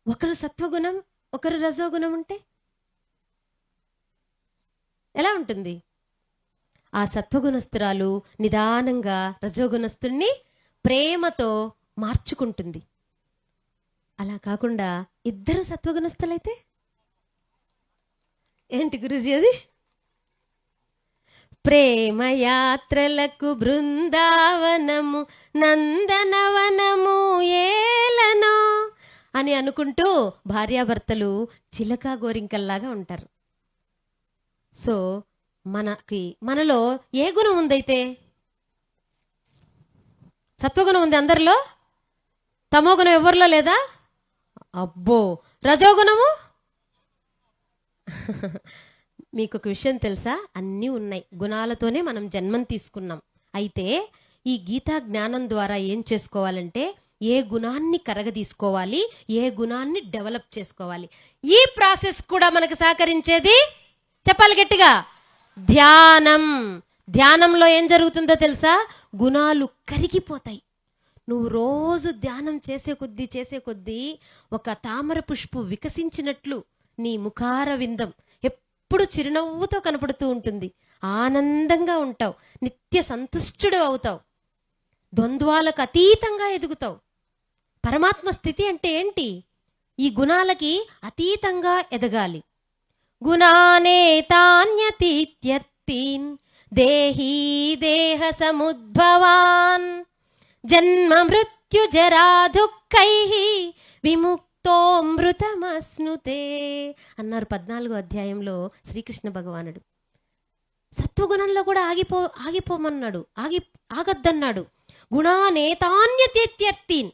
ఒకరు సత్వగుణం, ఒకరు రజోగుణం ఉంటే ఎలా ఉంటుంది? ఆ సత్వగుణస్తురాలు నిదానంగా రజోగుణస్తుణ్ణి ప్రేమతో మార్చుకుంటుంది. అలా కాకుండా ఇద్దరు సత్వగుణస్తులైతే ఏంటి గురుజీ అది? ప్రేమయాత్రలకు బృందావనము నందనవనము ఏలనో అని అనుకుంటూ భార్యాభర్తలు చిలకా గోరింకల్లాగా ఉంటారు. సో మనలో ఏ గుణం ఉందైతే? సత్వగుణం ఉంది అందరిలో, తమోగుణం ఎవరిలో లేదా? అబ్బో, రజోగుణము మీకు ఒక విషయం తెలుసా? అన్నీ ఉన్నాయి. గుణాలతోనే మనం జన్మం తీసుకున్నాం. అయితే ఈ గీతా జ్ఞానం ద్వారా ఏం చేసుకోవాలంటే ఏ గుణాన్ని కరగదీసుకోవాలి, ఏ గుణాన్ని డెవలప్ చేసుకోవాలి. ఈ ప్రాసెస్ కూడా మనకు సహకరించేది చెప్పాలి గట్టిగా, ధ్యానం. ధ్యానంలో ఏం జరుగుతుందో తెలుసా? గుణాలు కరిగిపోతాయి. నువ్వు రోజు ధ్యానం చేసే కొద్దీ ఒక తామర పుష్పు వికసించినట్లు నీ ముఖార విందం ఎప్పుడు చిరునవ్వుతో కనపడుతూ ఉంటుంది. ఆనందంగా ఉంటావు, నిత్య సంతుష్టుడు అవుతావు, ద్వంద్వాలకు అతీతంగా ఎదుగుతావు. పరమాత్మ స్థితి అంటే ఏంటి? ఈ గుణాలకి అతీతంగా ఎదగాలి. గుణానేతాన్యతీత్యర్థీన్ దేహీ దేహ సముద్భవాన్ జన్మ మృత్యు జరా దుఃఖైః విముక్తోమృతమస్నుతే అన్నారు 14వ అధ్యాయంలో శ్రీకృష్ణ భగవానుడు. సత్వగుణంలో కూడా ఆగిపోమన్నాడు, ఆగద్దన్నాడు. గుణానేతాన్యతీత్యర్థీన్,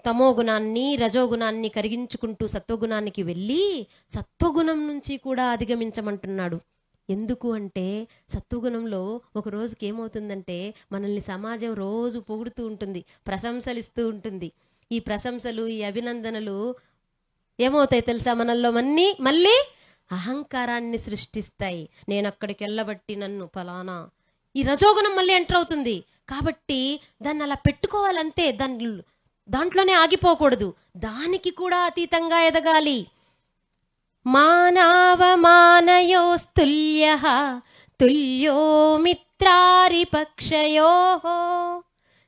తమో గుణాన్ని రజోగుణాన్ని కరిగించుకుంటూ సత్వగుణానికి వెళ్ళి సత్వగుణం నుంచి కూడా అధిగమించమంటున్నాడు. ఎందుకు అంటే సత్వగుణంలో ఒక రోజుకి ఏమవుతుందంటే మనల్ని సమాజం రోజు పొగుడుతూ ఉంటుంది, ప్రశంసలిస్తూ ఉంటుంది. ఈ ప్రశంసలు, ఈ అభినందనలు ఏమవుతాయి తెలుసా? మనల్లో మళ్ళీ అహంకారాన్ని సృష్టిస్తాయి. నేను అక్కడికి వెళ్ళబట్టి నన్ను ఫలానా, ఈ రజోగుణం మళ్ళీ ఎంటర్ అవుతుంది. కాబట్టి దాన్ని అలా పెట్టుకోవాలంతే, దాంట్లోనే ఆగిపోకూడదు, దానికి కూడా అతీతంగా ఎదగాలి. మానవమానయోస్తుల్యః తుల్యో మిత్రారిపక్షయోః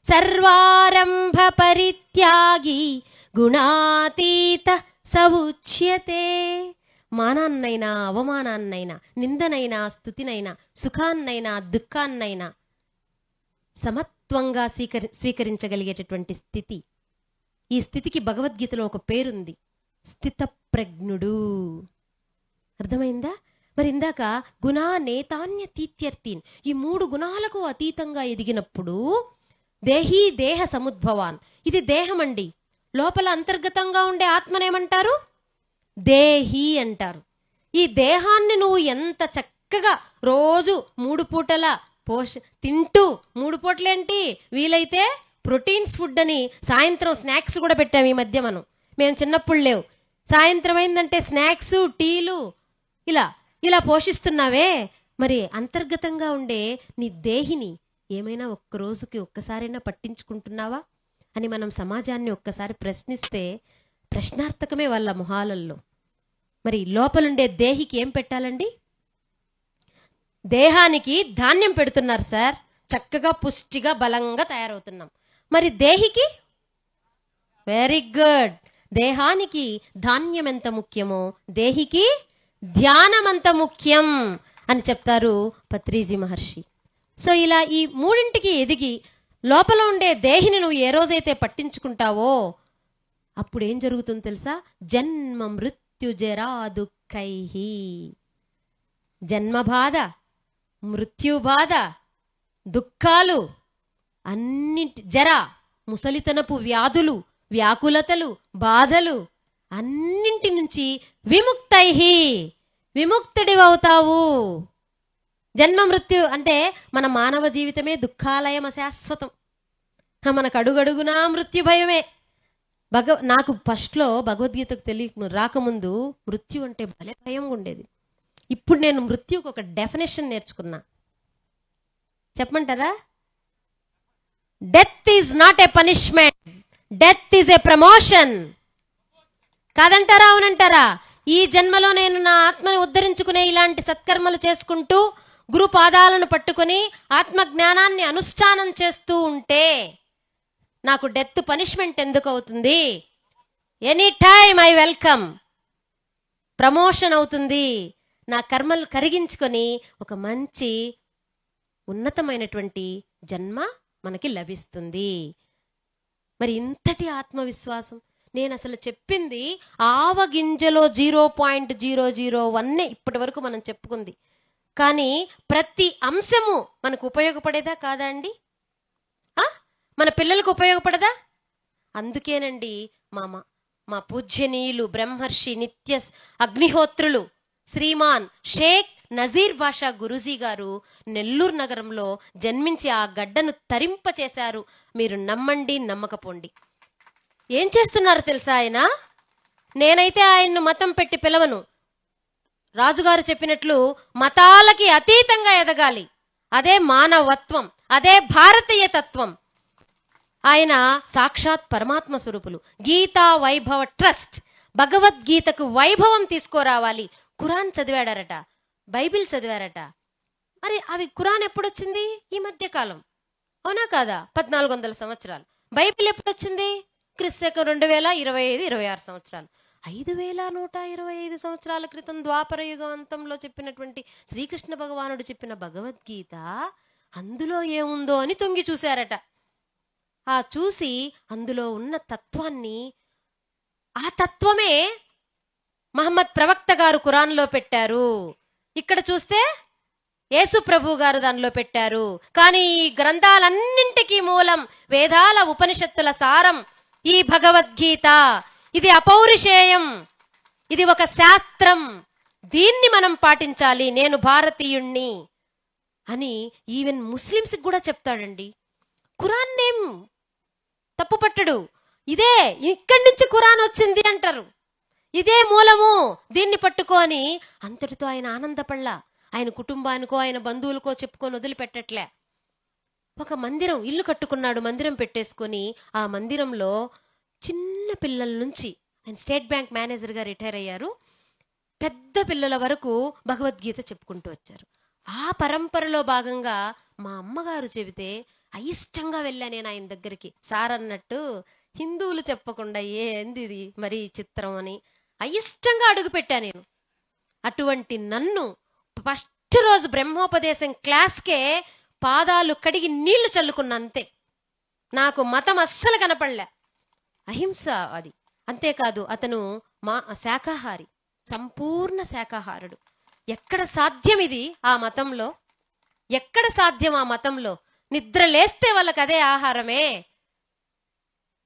సర్వారంభ పరిత్యాగి గుణాతీత స ఉచ్యతే. మానాన్నైనా, అవమానాన్నైనా, నిందనైనా, స్తుతినైనా, సుఖాన్నైనా, దుఃఖాన్నైనా సమత్వంగా స్వీకరించగలిగేటటువంటి స్థితి. ఈ స్థితికి భగవద్గీతలో ఒక పేరుంది, స్థితప్రజ్ఞుడు. అర్థమైందా? మరి ఇందాక గుణానేతాన్యతీత్యర్థీన్, ఈ 3 గుణాలకు అతీతంగా ఎదిగినప్పుడు దేహీ దేహ సముద్భవాన్, ఇది దేహం అండి. లోపల అంతర్గతంగా ఉండే ఆత్మనేమంటారు? దేహి అంటారు. ఈ దేహాన్ని నువ్వు ఎంత చక్కగా రోజు 3 పూటల తింటూ, 3 పూటలేంటి, వీలైతే ప్రోటీన్స్ ఫుడ్ అని సాయంత్రం స్నాక్స్ కూడా పెట్టాము. ఈ మధ్య మేము చిన్నప్పుడు లేవు. సాయంత్రం అయిందంటే స్నాక్స్, టీలు, ఇలా పోషిస్తున్నావే. మరి అంతర్గతంగా ఉండే నీ దేహిని ఏమైనా ఒక్కసారైనా పట్టించుకుంటున్నావా అని మనం సమాజాన్ని ఒక్కసారి ప్రశ్నిస్తే ప్రశ్నార్థకమే వాళ్ళ మొహాలల్లో. మరి లోపలుండే దేహికి ఏం పెట్టాలండి? దేహానికి ధాన్యం పెడుతున్నారు సార్, చక్కగా పుష్టిగా బలంగా తయారవుతున్నాం. మరి దేహికి వెరీ గుడ్. దేహానికి ధాన్యం ఎంత ముఖ్యమో దేహికి ధ్యానం అంత ముఖ్యం అని చెప్తారు పత్రిజీ మహర్షి. సో ఇలా ఈ 3ంటికి ఎదిగి లోపల ఉండే దేహిని నువ్వు ఏ రోజైతే పట్టించుకుంటావో అప్పుడు ఏం జరుగుతుందో తెలుసా? జన్మ మృత్యు జరా దుఃఖైః. జన్మ బాధ, మృత్యు బాధ, దుఃఖాలు అన్నింటి, జర ముసలితనపు వ్యాధులు, వ్యాకులతలు, బాధలు అన్నింటి నుంచి విముక్తైః, విముక్తుడివవుతావు. జన్మ మృత్యు అంటే మన మానవ జీవితమే దుఃఖాలయం, అశాశ్వతం. మనకు అడుగడుగునా మృత్యు భయమే. నాకు ఫస్ట్లో భగవద్గీతకు రాకముందు మృత్యు అంటే భలే భయంగా ఉండేది. ఇప్పుడు నేను మృత్యుకు ఒక డెఫినేషన్ నేర్చుకున్నా. చెప్పమంటారా? Death is not a punishment, death is a promotion. కాదంటారా? అవునంటారా? ఈ జన్మలో నేను నా ఆత్మని ఉద్ధరించుకునే ఇలాంటి సత్కర్మలు చేసుకుంటూ గురు పాదాలను పట్టుకుని ఆత్మ జ్ఞానాన్ని అనుష్ఠానం చేస్తూ ఉంటే నాకు డెత్ పనిష్మెంట్ ఎందుకు అవుతుంది? Any time I welcome. Promotion అవుతుంది. నా కర్మలు కరిగించుకొని ఒక మంచి ఉన్నతమైనటువంటి జన్మ మనకి లభిస్తుంది. మరి ఇంతటి ఆత్మవిశ్వాసం నేను అసలు చెప్పింది ఆవగింజలో 0.001 ఇప్పటి వరకు మనం చెప్పుకుంది. కానీ ప్రతి అంశము మనకు ఉపయోగపడేదా కాదా అండి? మన పిల్లలకు ఉపయోగపడదా? అందుకేనండి మా పూజ్యనీయులు బ్రహ్మర్షి నిత్య అగ్నిహోత్రులు శ్రీమాన్ షేక్ నజీర్ బాషా గురూజీ గారు నెల్లూరు నగరంలో జన్మించి ఆ గడ్డను తరింపచేశారు. మీరు నమ్మండి, నమ్మకపోండి. ఏం చేస్తున్నారు తెలుసా ఆయన? నేనైతే ఆయన్ను మతం పెట్టి పిలవను. రాజుగారు చెప్పినట్లు మతాలకి అతీతంగా ఎదగాలి. అదే మానవత్వం, అదే భారతీయ తత్వం. ఆయన సాక్షాత్ పరమాత్మ స్వరూపులు. గీతా వైభవ ట్రస్ట్ భగవద్గీతకు వైభవం తీసుకురావాలి. ఖురాన్ చదివాడారట, బైబిల్ చదివారట. మరి అవి ఖురాన్ ఎప్పుడొచ్చింది? ఈ మధ్య కాలం, అవునా కాదా? 1400 సంవత్సరాలు. బైబిల్ ఎప్పుడొచ్చింది? క్రిస్తశకం 2025-26 సంవత్సరాలు. 5125 సంవత్సరాల క్రితం ద్వాపర యుగవంతంలో చెప్పినటువంటి శ్రీకృష్ణ భగవానుడు చెప్పిన భగవద్గీత అందులో ఏముందో అని తొంగి చూశారట. ఆ చూసి అందులో ఉన్న తత్వాన్ని, ఆ తత్వమే మహమ్మద్ ప్రవక్త గారు ఖురాన్లో పెట్టారు. ఇక్కడ చూస్తే యేసు ప్రభు గారు దానిలో పెట్టారు. కానీ ఈ గ్రంథాలన్నింటికీ మూలం, వేదాల ఉపనిషత్తుల సారం ఈ భగవద్గీత. ఇది అపౌరుషేయం, ఇది ఒక శాస్త్రం. దీన్ని మనం పాటించాలి. నేను భారతీయుణ్ణి అని ఈవెన్ ముస్లిమ్స్ కూడా చెప్తాడండి. ఖురాన్ నేం తప్పుపట్టడు. ఇదే ఇక్కడి నుంచి ఖురాన్ వచ్చింది అంటారు. ఇదే మూలము, దీన్ని పట్టుకొని అంతటితో ఆయన ఆనందపడలా. ఆయన కుటుంబానికో ఆయన బంధువులకో చెప్పుకొని వదిలిపెట్టట్లే. ఒక మందిరం, ఇల్లు కట్టుకున్నాడు, మందిరం పెట్టేసుకొని ఆ మందిరంలో చిన్న పిల్లల నుంచి, ఆయన స్టేట్ బ్యాంక్ మేనేజర్గా రిటైర్ అయ్యారు, పెద్ద పిల్లల వరకు భగవద్గీత చెప్పుకుంటూ వచ్చారు. ఆ పరంపరలో భాగంగా మా అమ్మగారు చెబితే అయిష్టంగా వెళ్ళా నేను ఆయన దగ్గరికి. సార్ అన్నట్టు హిందువులు చెప్పకుండా ఏంది ఇది మరి చిత్రం అని అయిష్టంగా అడుగు పెట్టా నేను. అటువంటి నన్ను ఫస్ట్ రోజు బ్రహ్మోపదేశం క్లాస్కే పాదాలు కడిగి నీళ్లు చల్లుకున్నా. అంతే. నాకు మతం అస్సలు కనపడలే. అహింస అది. అంతేకాదు అతను శాకాహారి, సంపూర్ణ శాకాహారుడు. ఎక్కడ సాధ్యం ఇది ఆ మతంలో? ఎక్కడ సాధ్యం ఆ మతంలో? నిద్ర లేస్తే వాళ్ళకి అదే ఆహారమే.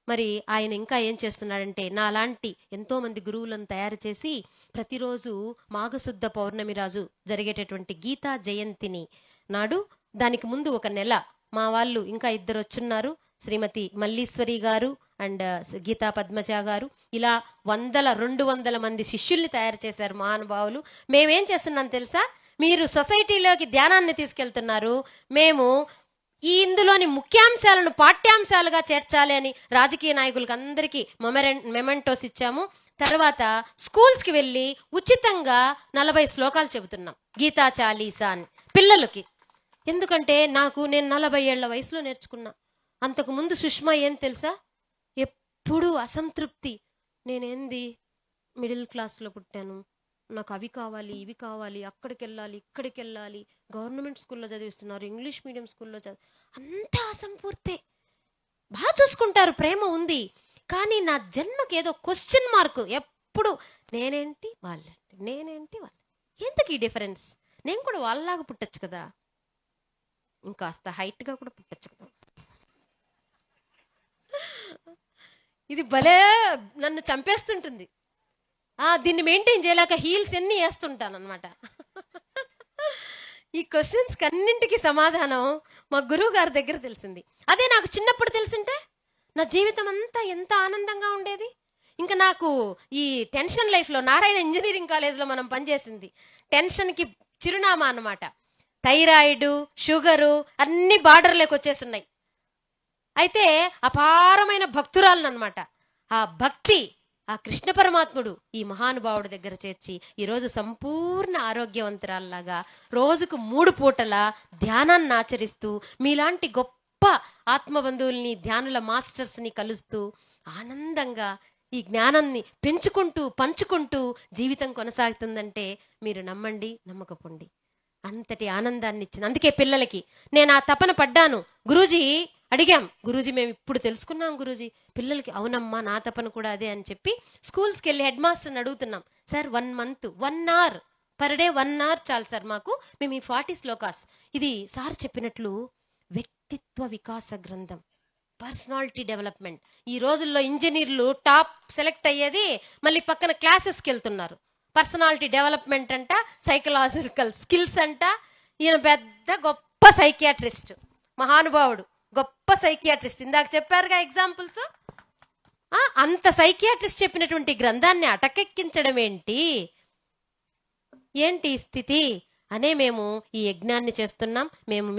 మరి ఆయన ఇంకా ఏం చేస్తున్నాడంటే, నాలాంటి ఎంతో మంది గురువులను తయారు చేసి ప్రతిరోజు మాఘశుద్ధ పౌర్ణమి రోజు జరిగేటటువంటి గీతా జయంతిని నాడు, దానికి ముందు ఒక నెల మా వాళ్ళు ఇంకా 2 వచ్చున్నారు, శ్రీమతి మల్లీశ్వరి గారు అండ్ గీతా పద్మజ గారు. ఇలా 200 మంది శిష్యుల్ని తయారు చేశారు మహానుభావులు. మేమేం చేస్తున్నాం తెలుసా? మీరు సొసైటీలోకి ధ్యానాన్ని తీసుకెళ్తున్నారు, మేము ఈ ఇందులోని ముఖ్యాంశాలను పాఠ్యాంశాలుగా చేర్చాలి అని రాజకీయ నాయకులకు అందరికీ మెమెంటోస్ ఇచ్చాము. తర్వాత స్కూల్స్ కి వెళ్ళి ఉచితంగా 40 శ్లోకాలు చెబుతున్నాం, గీతా చాలీసా అని పిల్లలకి. ఎందుకంటే నేను 40 ఏళ్ల వయసులో నేర్చుకున్నా. అంతకు ముందు సుష్మా ఏం తెలుసా? ఎప్పుడూ అసంతృప్తి. నేనేంది మిడిల్ క్లాస్లో పుట్టాను, నాకు అవి కావాలి, ఇవి కావాలి, అక్కడికి వెళ్ళాలి, ఇక్కడికి వెళ్ళాలి, గవర్నమెంట్ స్కూల్లో చదివిస్తున్నారు, ఇంగ్లీష్ మీడియం స్కూల్లో అంతా అసంపూర్తే. బాగా చూసుకుంటారు, ప్రేమ ఉంది, కానీ నా జన్మకి ఏదో క్వశ్చన్ మార్క్ ఎప్పుడు. నేనేంటి వాళ్ళేంటి, నేనేంటి వాళ్ళు, ఎందుకు ఈ డిఫరెన్స్? నేను కూడా వాళ్ళలాగా పుట్టచ్చు కదా, ఇంకాస్త హైట్గా కూడా పుట్టచ్చు కదా. ఇది భలే నన్ను చంపేస్తుంటుంది. దీన్ని మెయింటైన్ చేయలేక హీల్స్ ఎన్ని వేస్తుంటాను అనమాట. ఈ క్వశ్చన్స్ అన్నింటికి సమాధానం మా గురువు గారి దగ్గర తెలిసింది. అదే నాకు చిన్నప్పుడు తెలిసింటే నా జీవితం అంతా ఎంత ఆనందంగా ఉండేది. ఇంకా నాకు ఈ టెన్షన్ లైఫ్ లో, నారాయణ ఇంజనీరింగ్ కాలేజ్ లో మనం పనిచేసింది టెన్షన్ కి చిరునామా అన్నమాట. థైరాయిడ్, షుగరు అన్ని బార్డర్లోకి వచ్చేస్తున్నాయి. అయితే అపారమైన భక్తురాలనమాట. ఆ భక్తి, ఆ కృష్ణ పరమాత్ముడు ఈ మహానుభావుడి దగ్గర చేర్చి ఈరోజు సంపూర్ణ ఆరోగ్యవంతురాల్లాగా రోజుకు 3 పూటల ధ్యానాన్ని ఆచరిస్తూ మీలాంటి గొప్ప ఆత్మబంధువుల్ని, ధ్యానుల మాస్టర్స్ ని కలుస్తూ ఆనందంగా ఈ జ్ఞానాన్ని పెంచుకుంటూ పంచుకుంటూ జీవితం కొనసాగుతుందంటే మీరు నమ్మండి, నమ్మకపోండి, అంతటి ఆనందాన్ని ఇచ్చింది. అందుకే పిల్లలకి నేను ఆ తపన పడ్డాను. గురూజీ అడిగాం, గురూజీ మేము ఇప్పుడు తెలుసుకున్నాం గురూజీ, పిల్లలకి అవునమ్మా నా తపన కూడా అదే అని చెప్పి స్కూల్స్కి వెళ్ళి హెడ్ మాస్టర్ని అడుగుతున్నాం. Sir 1 month 1 hour per day 1 hour చాలు సార్ మాకు, మేము ఈ 40 శ్లోకాస్. ఇది సార్ చెప్పినట్లు వ్యక్తిత్వ వికాస గ్రంథం, పర్సనాలిటీ డెవలప్మెంట్. ఈ రోజుల్లో ఇంజనీర్లు టాప్ సెలెక్ట్ అయ్యేది మళ్ళీ పక్కన క్లాసెస్కి వెళ్తున్నారు. పర్సనాలిటీ డెవలప్మెంట్ అంట, సైకలాజికల్ స్కిల్స్ అంట. ఈయన పెద్ద గొప్ప సైకియాట్రిస్ట్, మహానుభావుడు, గొప్ప సైకియాట్రిస్ట్. ఇందాక చెప్పారుగా ఎగ్జాంపుల్స్. అంత సైకియాట్రిస్ట్ చెప్పినటువంటి గ్రంథాన్ని అటకెక్కించడం ఏంటి స్థితి అనే మేము ఈ యజ్ఞాన్ని చేస్తున్నాం.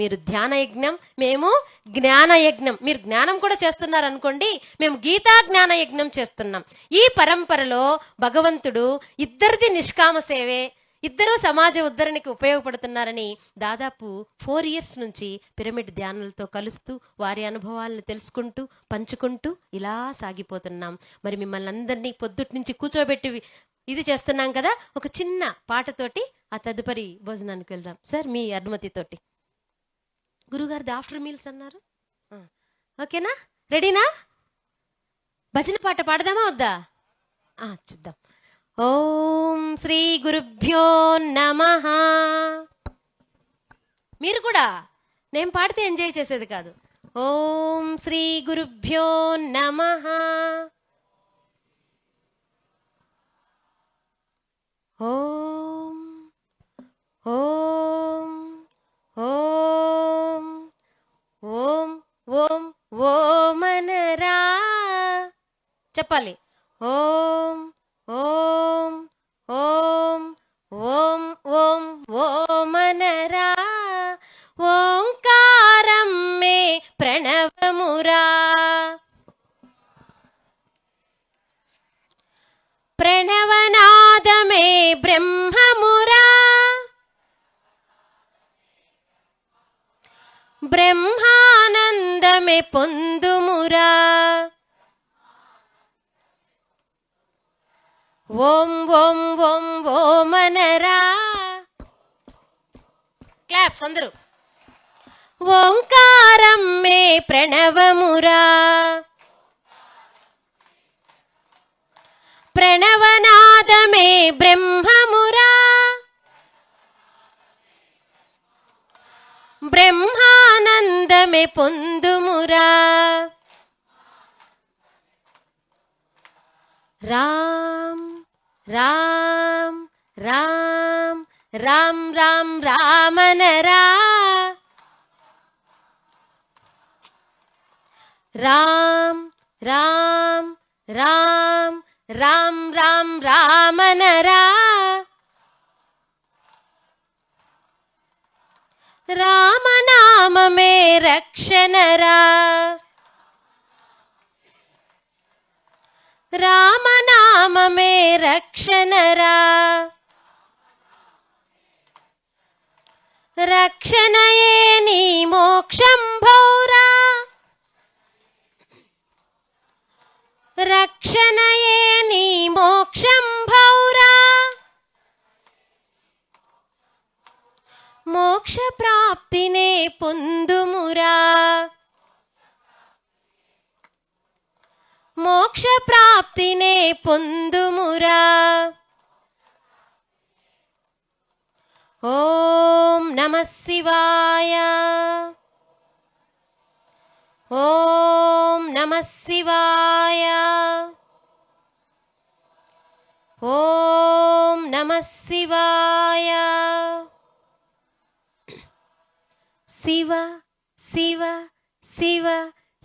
మీరు ధ్యాన యజ్ఞం, మేము జ్ఞాన యజ్ఞం. మీరు జ్ఞానం కూడా చేస్తున్నారు అనుకోండి, మేము గీతా జ్ఞాన యజ్ఞం చేస్తున్నాం. ఈ పరంపరలో భగవంతుడు ఇద్దరిది నిష్కామ సేవే, ఇద్దరూ సమాజ ఉద్ధరణకి ఉపయోగపడుతున్నారని దాదాపు 4 ఇయర్స్ నుంచి పిరమిడ్ ధ్యానులతో కలుస్తూ వారి అనుభవాలను తెలుసుకుంటూ పంచుకుంటూ ఇలా సాగిపోతున్నాం. మరి మిమ్మల్ని అందరినీ పొద్దుటి నుంచి కూర్చోబెట్టి ఇది చేస్తున్నాం కదా. ఒక చిన్న పాటతోటి ఆ తదుపరి భోజనానికి వెళ్దాం సార్, మీ అనుమతితోటి. గురుగారిది ఆఫ్టర్ మీల్స్ అన్నారు, ఓకేనా? రెడీనా? భజన పాట పాడదామా వద్దా? చూద్దాం. ఓం శ్రీ గురుభ్యో నమః. మీరు కూడా నేను పాడితే ఎంజాయ్ చేసేది కాదు. ఓం శ్రీ గురుభ్యో నమః. ఓం ఓం ఓం ఓం ఓం ఓమనరా చెప్పాలి. ఓం ఓం ఓం ఓం ఓం ఓమనరా ఓంకారం మే ప్రణవమురా ప్రణవనాదమే బ్రహ్మమురా బ్రహ్మానందమే పొందుమురా ఓం ఓం ఓం ఓమనరా. క్లాప్స్ అందరూ. ఓంకారం మే ప్రణవమురా ప్రణవనాదమే బ్రహ్మమురా బ్రహ్మానందమే పొందుమురా. రామ్ రామ్ రామ్ రామ్ రామ్ రామనరా రామ్ రామ్ రామ్ రామ్ రామ్ రామనరా రామనామమే రక్షణరా రామనామమే రక్షణరా రక్షణయే నీ మోక్షం భౌరా రక్షణయే నీ మోక్షం భౌరా మోక్ష ప్రాప్తినే పొందుమురా మోక్ష ప్రాప్తినే పొందుమురా. ఓం నమః శివాయ ఓం నమః శివాయ ఓం నమః శివాయ. శివ శివ శివ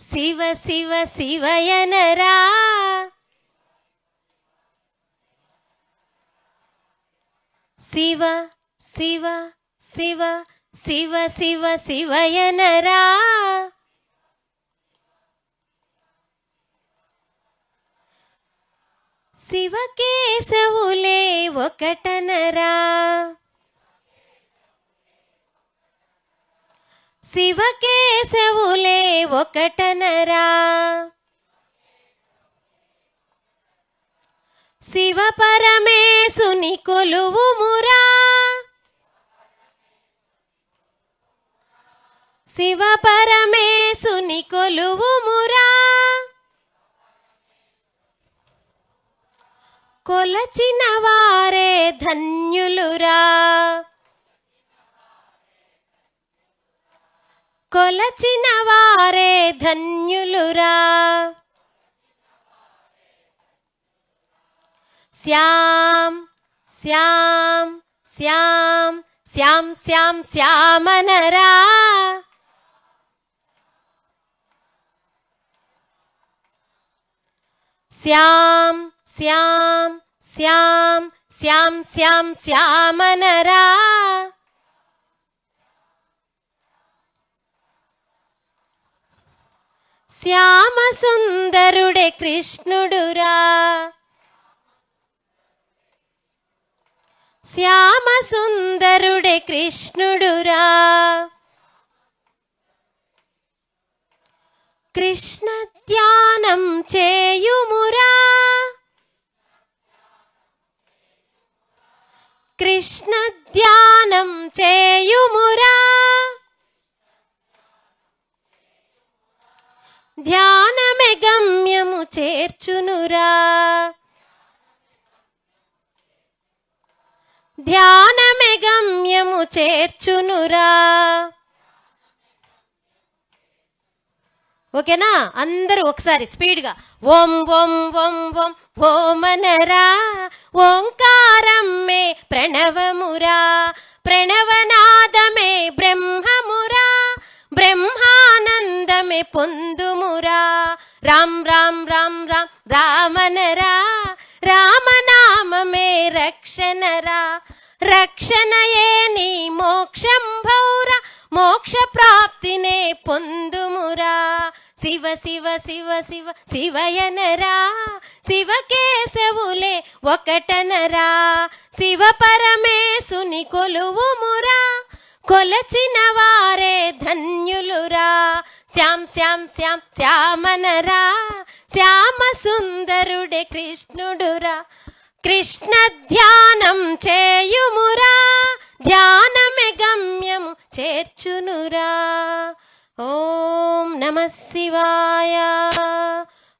శివ శివ శివయనరా శివ శివ శివ శివ శివ శివయనరా శివకేశవులే ఒకటనరా శివకేశవులే ఒకటనరా శివ పరమేశుని కొలువుమురా శివ పరమేశుని కొలువుమురా కొలచిన వారే ధన్యులురా కొలచిన వారే ధన్యులురా శ్యాం శ్యాం శ్యాం శ్యాం శ్యాం శ్యామనరా శ్యాం శ్యాం శ్యాం శ్యాం శ్యాం శ్యామనరా శ్యామ సుందరుడే కృష్ణుడురా శ్యామ సుందరుడే కృష్ణుడురా కృష్ణ ధ్యానం చేయుమురా కృష్ణ ధ్యానం చేయుమురా ధ్యానమే గమ్యము చేర్చునురా ధ్యానమే గమ్యము చేర్చునురా ఓకేనా అందరూ ఒకసారి స్పీడ్గా ఓం ఓం ఓం ఓం ఓమనరా ఓంకారమ్మే ప్రణవమురా ప్రణవనాదమే బ్రహ్మమురా బ్రహ్మానందమే పొందుమురా రామ్ రామ్ రామ్ రామ్ రామనరా రామనామమే రక్షణరా రక్షణయే నీ మోక్షం భౌరా మోక్ష ప్రాప్తినే పొందుమురా శివ శివ శివ శివ శివయనరా శివకేశవులే ఒకటనరా శివ పరమేశుని కొలువుమురా కొలచిన వారే ధన్యులురా శ్యాం శ్యాం శ్యాం శ్యామనరా శ్యామ సుందరుడే కృష్ణుడురా కృష్ణ ధ్యానం చేయుమురా ధ్యానమే గమ్యము చేర్చునురా ఓం నమః శివాయ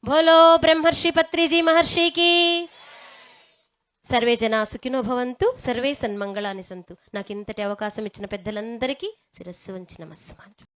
భోలో బ్రహ్మర్షి పత్రిజీ మహర్షికి సర్వే జనా సుఖినో భవంతు సర్వే సన్మంగళాని సంతు నాకు ఇంతటి అవకాశం ఇచ్చిన పెద్దలందరికీ శిరస్సు వంచి నమస్కారం